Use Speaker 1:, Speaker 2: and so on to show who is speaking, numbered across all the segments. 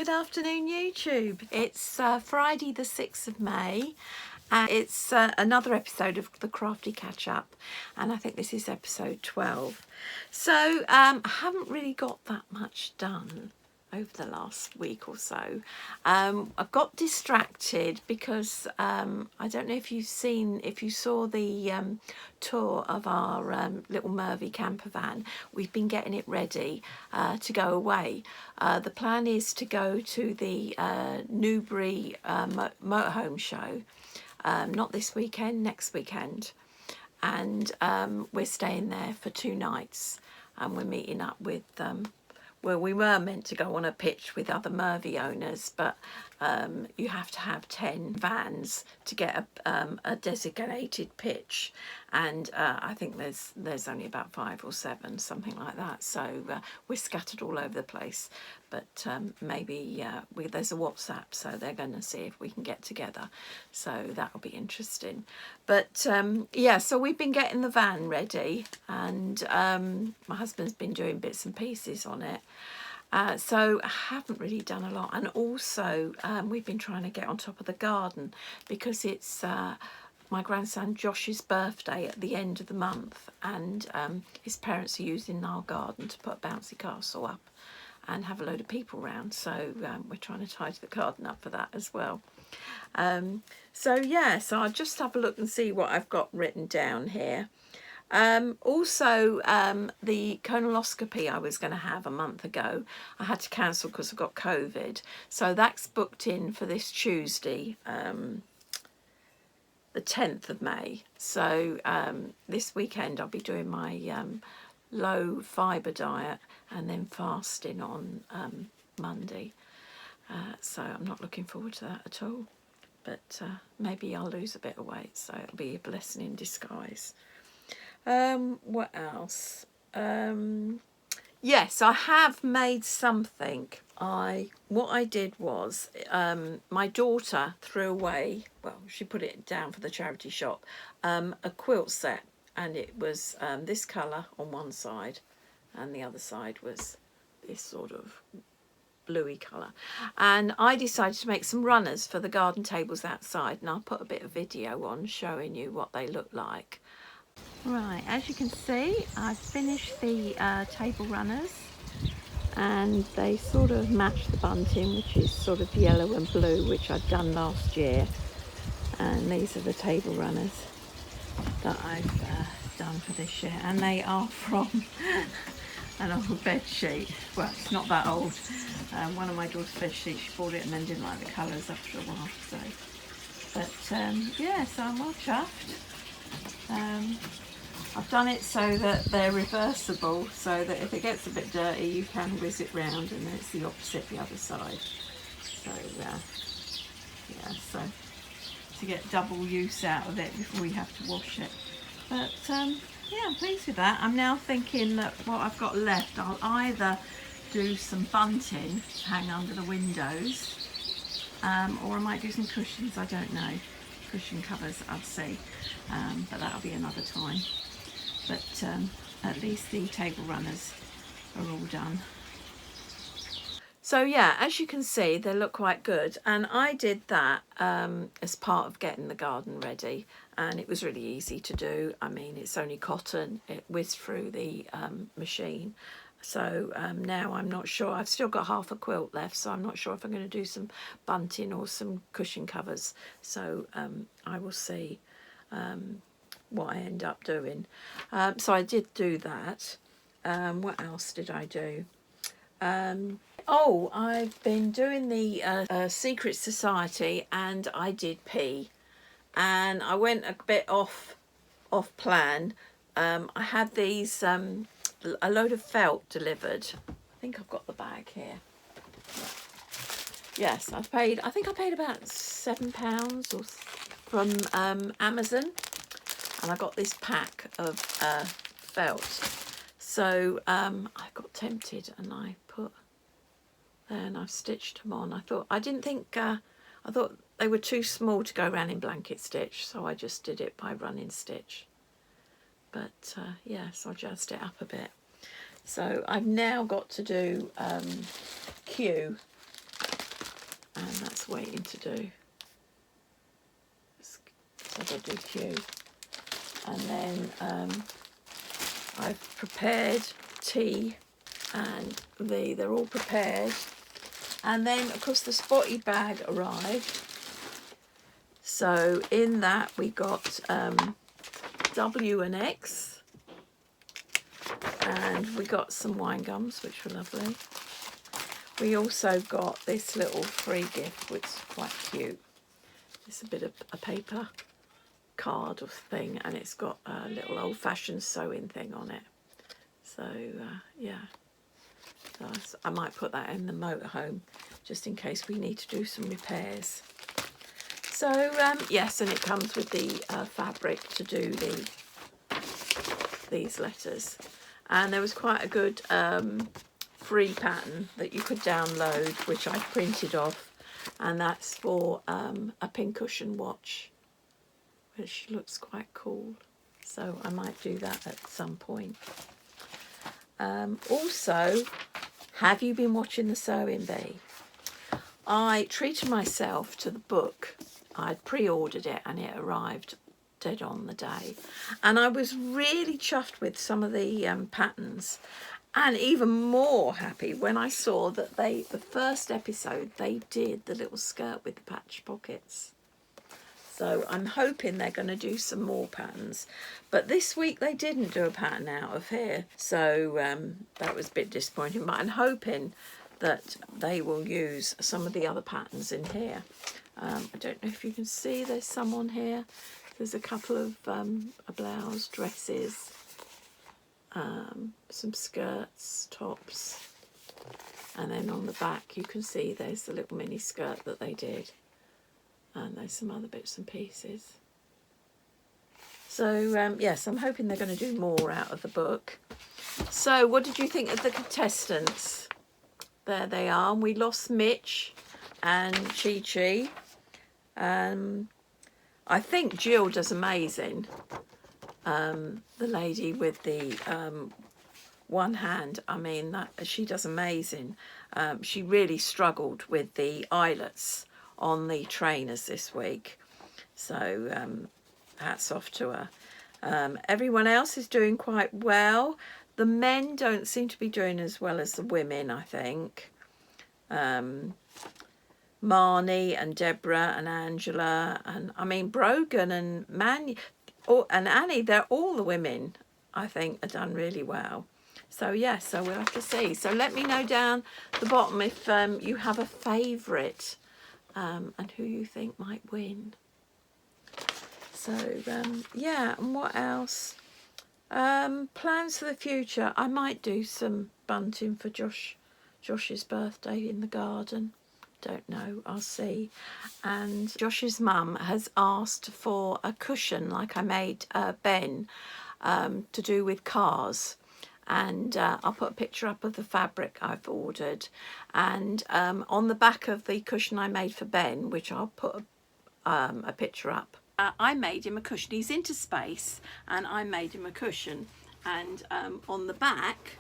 Speaker 1: Good afternoon, YouTube. It's Friday the 6th of May. It's another episode of the Crafty Catch Up, and I think this is episode 12. So I haven't really got that much done over the last week or so. I've got distracted because I don't know if you saw the tour of our little Mervy camper van. We've been getting it ready to go away. The plan is to go to the Newbury motorhome show, not this weekend, next weekend, and we're staying there for 2 nights, and we're meeting up with well, we were meant to go on a pitch with other Mervy owners, but you have to have 10 vans to get a designated pitch, and I think there's only about 5 or 7, something like that. So we're scattered all over the place, but maybe there's a WhatsApp, so they're going to see if we can get together. So that'll be interesting. But yeah, so we've been getting the van ready, and my husband's been doing bits and pieces on it. So I haven't really done a lot, and also we've been trying to get on top of the garden because it's my grandson Josh's birthday at the end of the month, and his parents are using our garden to put a bouncy castle up and have a load of people round, so we're trying to tidy the garden up for that as well. So yeah, so I'll just have a look and see what I've got written down here. Also, the colonoscopy I was going to have a month ago, I had to cancel because I got COVID. So that's booked in for this Tuesday, the 10th of May. So this weekend I'll be doing my low fibre diet and then fasting on Monday. So I'm not looking forward to that at all. But maybe I'll lose a bit of weight, so it'll be a blessing in disguise. What else? Yes, I have made something. What I did was my daughter threw away, well, she put it down for the charity shop, a quilt set, and it was this colour on one side and the other side was this sort of bluey colour, and I decided to make some runners for the garden tables outside, and I'll put a bit of video on showing you what they look like. Right, as you can see, I've finished the table runners, and they sort of match the bunting, which is sort of yellow and blue, which I'd done last year. And these are the table runners that I've done for this year, and they are from an old bed sheet. Well, it's not that old. One of my daughter's bed sheets, she bought it and then didn't like the colours after a while. So, but yeah, so I'm all chuffed. I've done it so that they're reversible, so that if it gets a bit dirty you can whiz it round, and then it's the opposite the other side. So yeah, so to get double use out of it before you have to wash it. But yeah, I'm pleased with that. I'm now thinking that what I've got left, I'll either do some bunting to hang under the windows, or I might do some cushions, I don't know. Cushion covers, I'll see, but that'll be another time. But at least the table runners are all done. So yeah, as you can see, they look quite good, and I did that as part of getting the garden ready, and it was really easy to do. I mean, it's only cotton, it whizzed through the machine. So now I'm not sure, I've still got half a quilt left, so I'm not sure if I'm going to do some bunting or some cushion covers. So I will see what I end up doing. So I did do that. What else did I do? Oh, I've been doing the Secret Society, and I did pee, and I went a bit off plan. I had these a load of felt delivered. I think I've got the bag here. Yes, I think I paid about £7 or from Amazon, and I got this pack of felt. So I got tempted, and I put there, and I've stitched them on. I thought they were too small to go around in blanket stitch, so I just did it by running stitch. But yes, I jazzed it up a bit. So I've now got to do queue and that's waiting to do. So I've got to do Q. And then I've prepared tea and they're all prepared. And then, of course, the spotty bag arrived. So in that we got W and X. And we got some wine gums, which were lovely. We also got this little free gift, which is quite cute. It's a bit of a paper card or thing, and it's got a little old-fashioned sewing thing on it. So yeah, so I might put that in the motorhome just in case we need to do some repairs. So yes, and it comes with the fabric to do these letters. And there was quite a good free pattern that you could download, which I printed off, and that's for a pincushion watch, which looks quite cool. So I might do that at some point. Also, have you been watching the Sewing Bee? I treated myself to the book. I'd pre-ordered it and it arrived dead on the day, and I was really chuffed with some of the patterns, and even more happy when I saw that the first episode they did the little skirt with the patch pockets. So I'm hoping they're going to do some more patterns, but this week they didn't do a pattern out of here, so that was a bit disappointing, but I'm hoping that they will use some of the other patterns in here. I don't know if you can see, there's some on here. There's a couple of a blouse, dresses, some skirts, tops, and then on the back you can see there's the little mini skirt that they did, and there's some other bits and pieces. So yes, I'm hoping they're going to do more out of the book. So what did you think of the contestants? There they are. We lost Mitch and Chi Chi. I think Jill does amazing. The lady with the one hand, I mean, she does amazing. She really struggled with the eyelets on the trainers this week. So hats off to her. Everyone else is doing quite well. The men don't seem to be doing as well as the women, I think. Marnie and Deborah and Angela and I mean Brogan and Mandy and Annie, they're all the women I think are done really well. So yes, so we'll have to see. So let me know down the bottom if you have a favourite and who you think might win. So yeah, and what else? Plans for the future. I might do some bunting for Josh's birthday in the garden. Don't know, I'll see. And Josh's mum has asked for a cushion like I made Ben to do with cars, and I'll put a picture up of the fabric I've ordered, and on the back of the cushion I made for Ben, which I'll put a picture up, I made him a cushion. He's into space and I made him a cushion, and on the back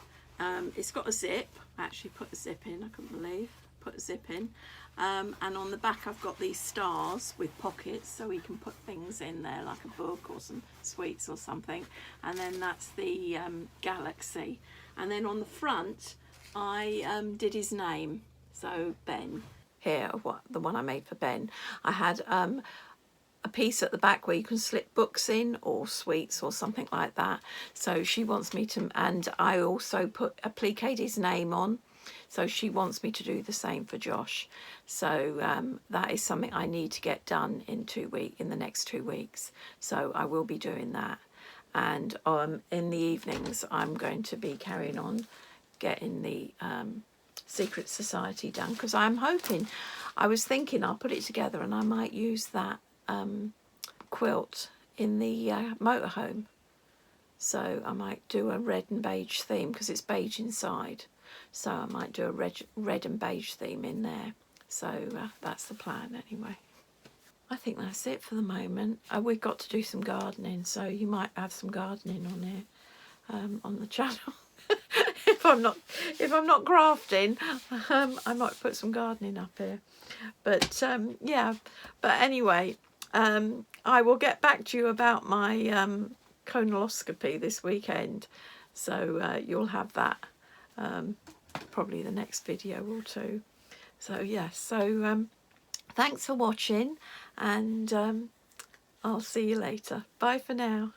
Speaker 1: it's got a zip. I actually put a zip in, I couldn't believe. Put a zip in, and on the back I've got these stars with pockets so we can put things in there like a book or some sweets or something, and then that's the galaxy, and then on the front I did his name, so Ben. Here, the one I made for Ben, I had a piece at the back where you can slip books in or sweets or something like that, so she wants me to, and I also put appliqued his name on. So she wants me to do the same for Josh. So that is something I need to get done in the next 2 weeks. So I will be doing that. And in the evenings, I'm going to be carrying on getting the Secret Society done. Because I'm hoping, I was thinking I'll put it together and I might use that quilt in the motorhome. So I might do a red and beige theme because it's beige inside. So I might do a red and beige theme in there. So that's the plan anyway. I think that's it for the moment. We've got to do some gardening, so you might have some gardening on here, on the channel. if I'm not crafting, I might put some gardening up here. But yeah, but anyway, I will get back to you about my colonoscopy this weekend, so you'll have that probably the next video or two. So yes, so thanks for watching, and I'll see you later. Bye for now.